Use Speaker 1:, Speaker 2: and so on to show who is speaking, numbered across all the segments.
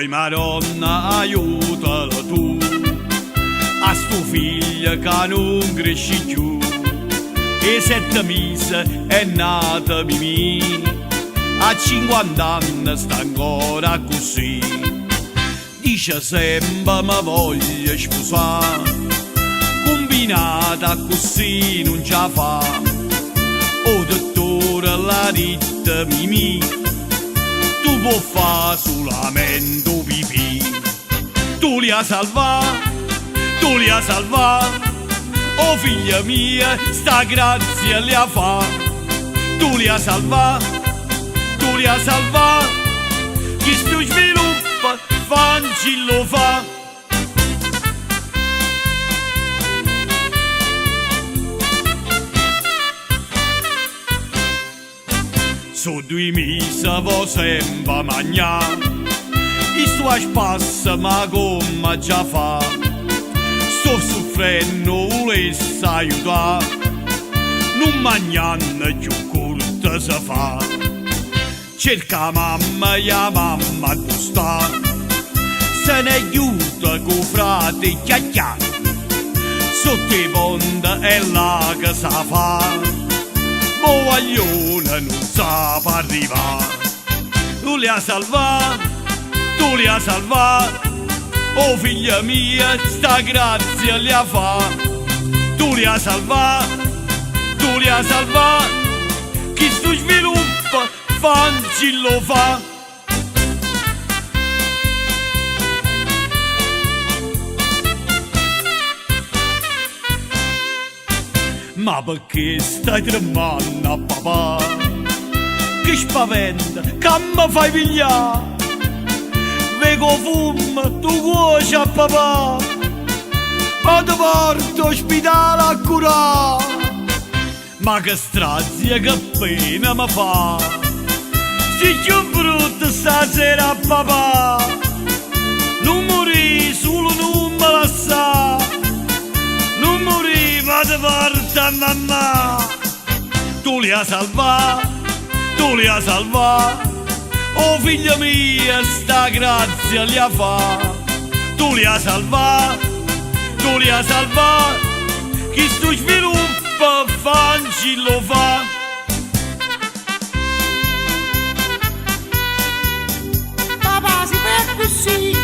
Speaker 1: Vai Maronna, aiutalo tu, a sto figlio che non cresce più. E 7 mesi è nata Mimì, a 50 anni sta ancora così. Dice sempre mi voglio sposare, combinata così non ce la fa. O dottore l'ha detto Mimì, tu puoi fare solamente pipì. Tu li hai salvati, tu li hai salvati, oh figlia mia, sta grazia li ha fa. Tu li hai salvati, tu li hai salvati, chi sto sviluppa, fancillo fa. Su 2 mesi vo sempre mangiare, e sua spassa ma come già fa. Sto soffrendo, volesse aiutare, non mangiando più corta si fa. Cerca mamma, la mamma tu sta, se ne aiuta con frate chiacchià. Sotto i ponti è là che sa fa, Boaglione non sa arrivare. Tu li hai salvati, tu li hai salvati, oh figlia mia, sta grazia li ha fa. Tu li hai salvati, tu li hai salvati, chi sto sviluppa, fancillo fa. Ma perché stai tremando, papà? Che spaventa, che mi fai pigliare? Vego fumo, tu cuoci a papà, ma ti porto ospedale a curare. Ma che strazia, che pena mi fa, sei più brutto stasera a papà. Non morì, solo non me la sa, non morì, ma ti porto a mamma. Tu li hai salvati, tu li hai salvati, oh figlia mia, sta grazia li ha fa. Tu li hai salvati, tu li hai salvati, chi sto sviluppa, fancillo fa.
Speaker 2: Papà, si fa così,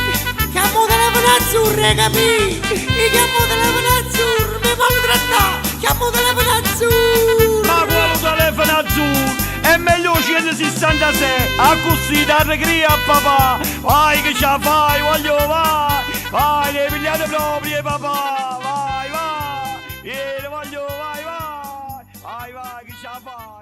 Speaker 2: chiamo telefono azzurro, capì? E chiamo telefono azzurro, mi vuole trattare, chiamo telefono azzurro.
Speaker 1: Ma quello telefono azzurro è meglio 166, a così da regria papà. Vai che ce la fai, voglio vai, vai, le pigliate proprio papà, vai, vai, voglio vai, vai, vai, vai che ce la fai.